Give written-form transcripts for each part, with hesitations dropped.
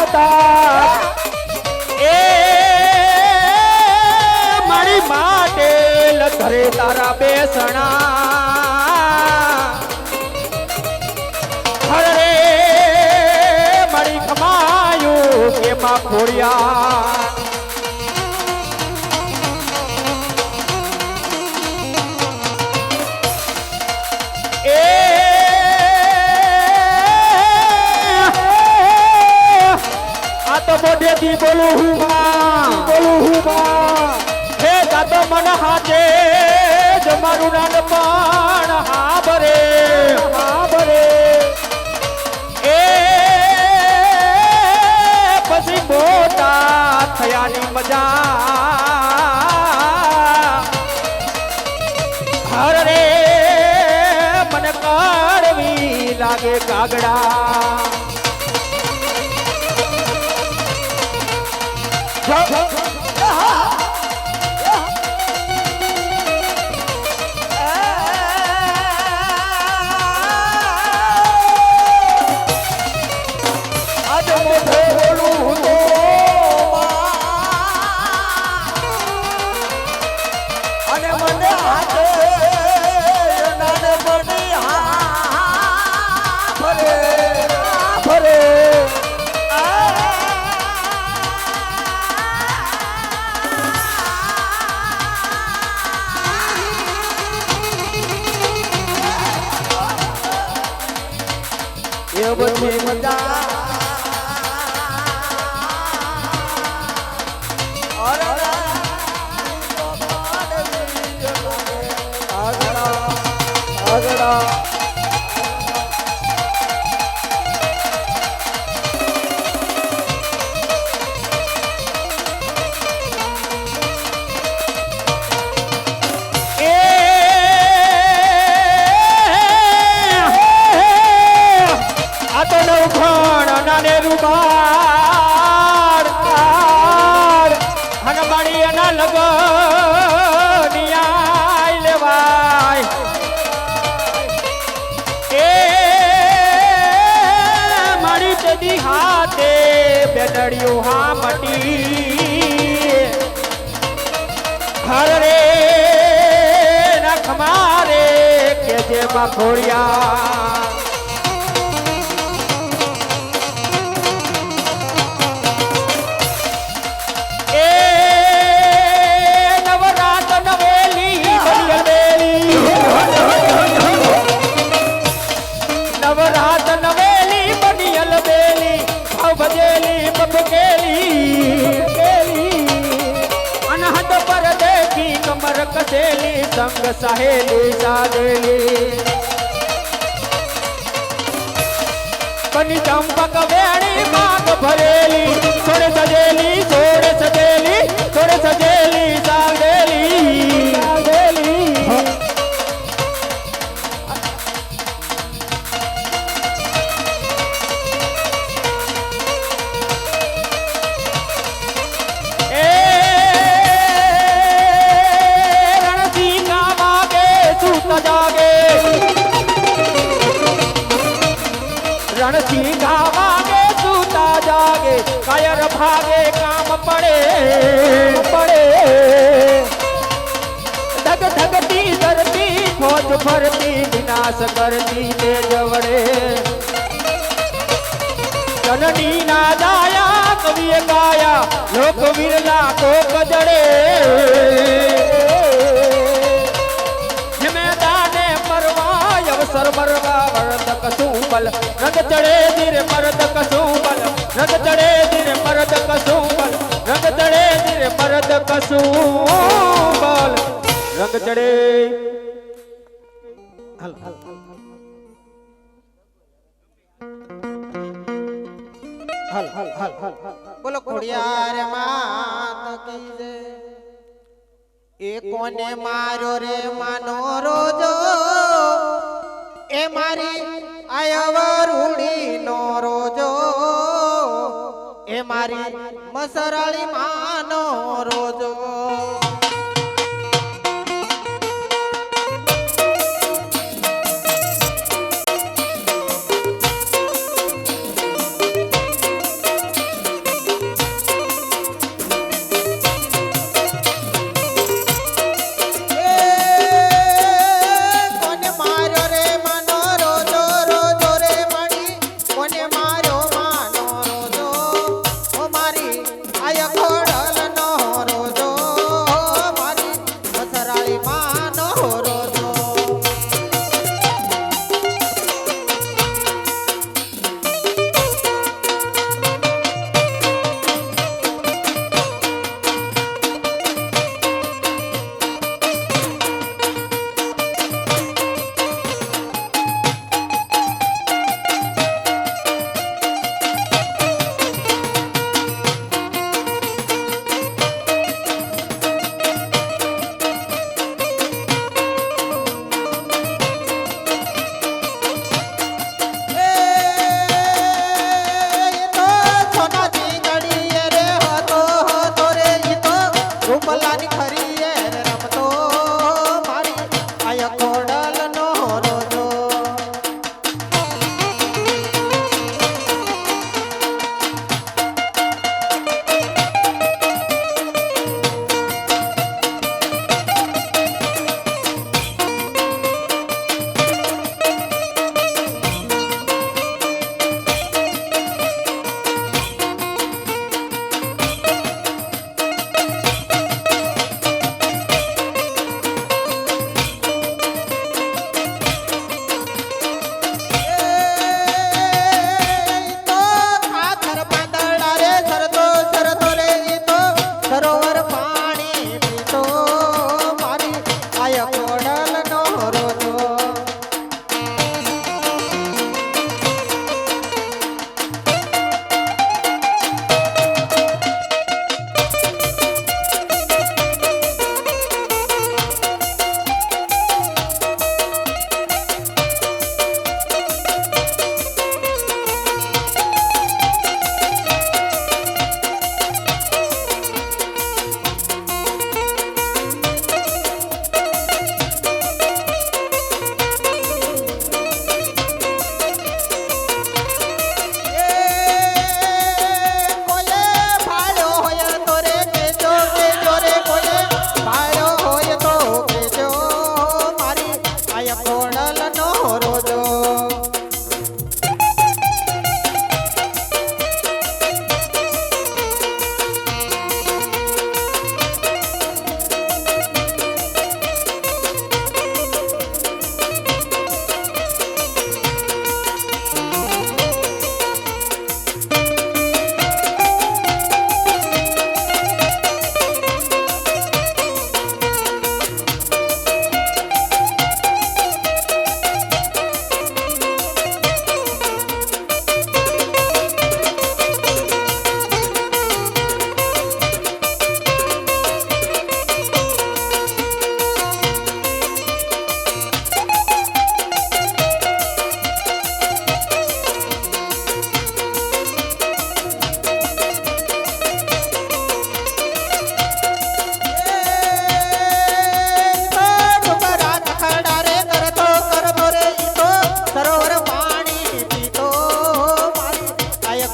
મોટા એ મારી માટે લધરે તારા બેસણા હરે મારી કમાયું એમાં ખોડિયા મોઢેથી બોલું હું હે દાદો મન હાથે જ મારું નાનપણ હા ભરે એ પછી મોટા થયાની મજા હર રે મને કડવી લાગે કાગડા બધી મજા બેદડિયું હા મટી હર રે નખ મારે કે જે બખોડિયા એ નવરાત નવેલી બલિયલી નવરાત નવેલી બનિયલ બેલી ભજેલી અનહદ પર દેખી કમર કસેલી સંગ સહેલી સાદેલી બની ચંપક વેણી માગ ભરેલી છોડે સજેલી સાદેલી રણસિંગા વાગે સૂતા જાગે કાયર ભાગે કામ પડે ધગ ધગતી ધરતી ફોજ ફરતી વિનાશ કરતી તેજ વડે જનની ના જાયા કવિએ ગાયા લોક વિરલા કોક જડે મેદાને મરવા અવસર મરવા વરદક સુબલ રંગ ચડે ધીરે મરદક સુબલ રંગ ચડે ધીરે મરદક સુબલ રંગ ચડે ધીરે મરદક સુબલ રંગ ચડે બોલો ખોડિયાર માત કી જય એ કોને મારો રે માનો રોજો એ મારી આયવરુડી નો રોજો એ મારી મસરાળી માનો રોજો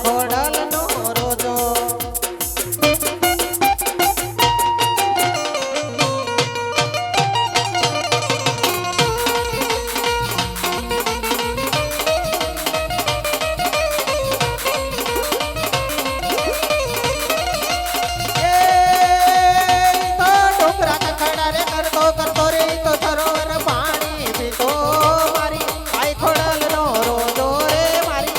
ખોડલ નો રોજો કરતો રે તો સરોવર પાણી પીતો મારી આઈ ખોડલ નો રોજો રે મારી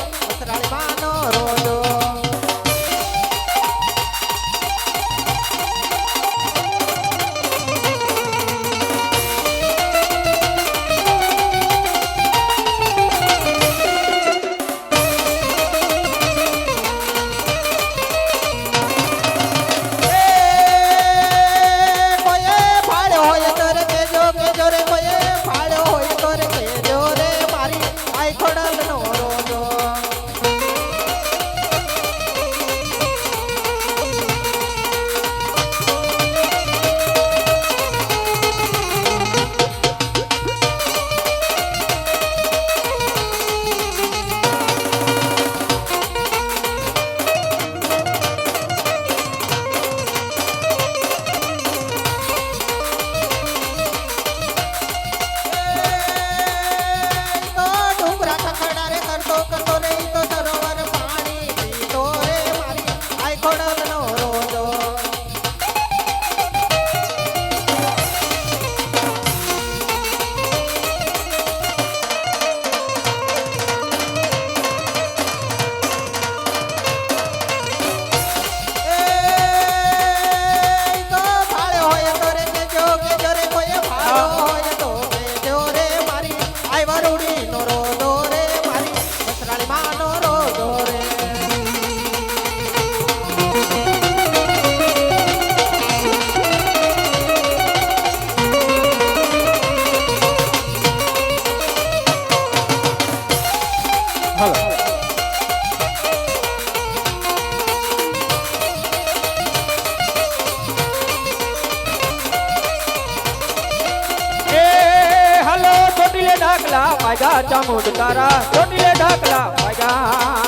વસરાળી માનો રોજો ઢાકલા વાગ્યા ચામુંડ તારા ચોટીલે ઢાકલા વાગ્યા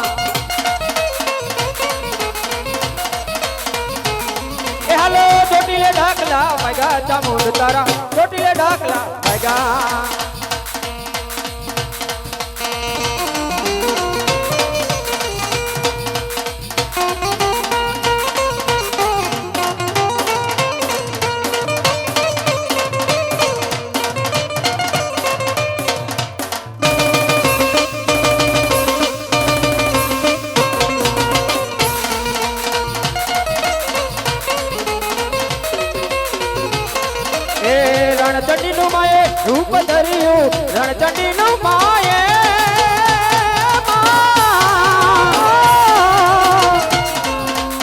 એ હાલો ચોટીલે ઢાકલા વાગ્યા ચામુંડ તારા ચોટીલે ઢાકલા વાગ્યા રણચંડી નું માએ રૂપ ધર્યું રણચંડી નું માએ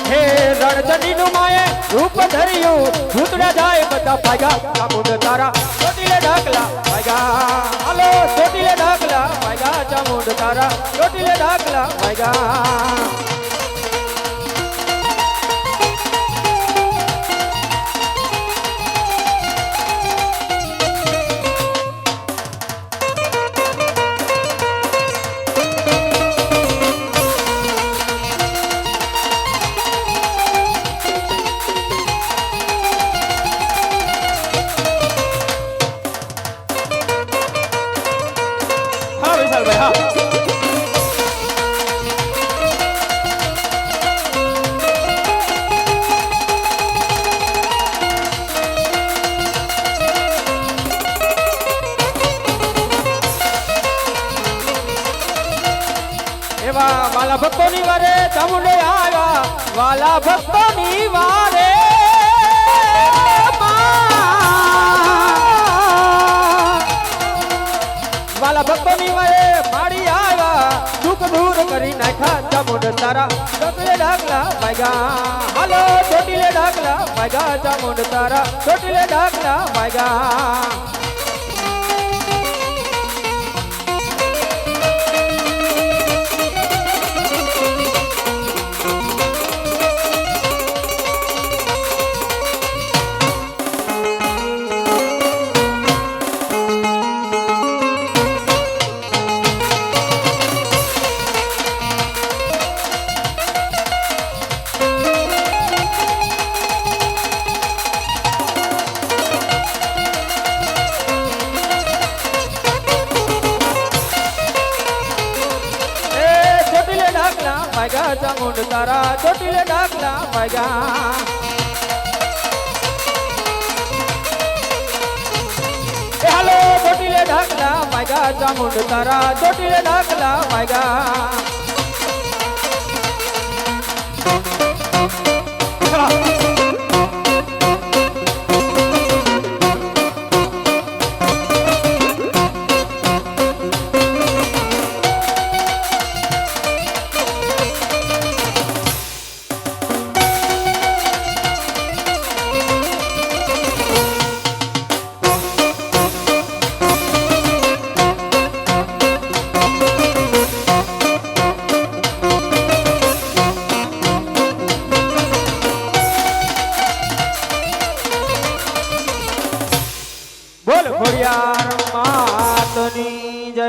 હે રણચંડી નું માએ રૂપ ધર્યું ભૂતડા જાય બધા ભાગ્યા ચામુંડ તારા ચોટીલે ઢાકલા ભાગ્યા હાલો ચોટીલે ઢાકલા ભાગ્યા ચામુંડ તારા ચોટીલે ઢાકલા ભાગ્યા વાલા ભક્તો ની વારે ચામુંડે આવ્યા વાલા ભક્તો ની વારે વાલા ભક્તો ની વારે માડી આવ્યા દુઃખ દૂર કરી નાખ્યા ચામુંડ તારા ચોટીલે ઢાકલા ભાગ્યા હાલો ચોટીલે ઢાકલા ભાગ્યા ચામુંડ તારા ચોટીલે ઢાકલા ભાગ્યા તારા ચોટીલે ડાકલા વાગ્યા એ હાલો ચોટીલે ડાકલા વાગ્યા ચામુંડ તારા ચોટીલે ડાકલા વાગ્યા બોલ ખોડિયાર માતની જય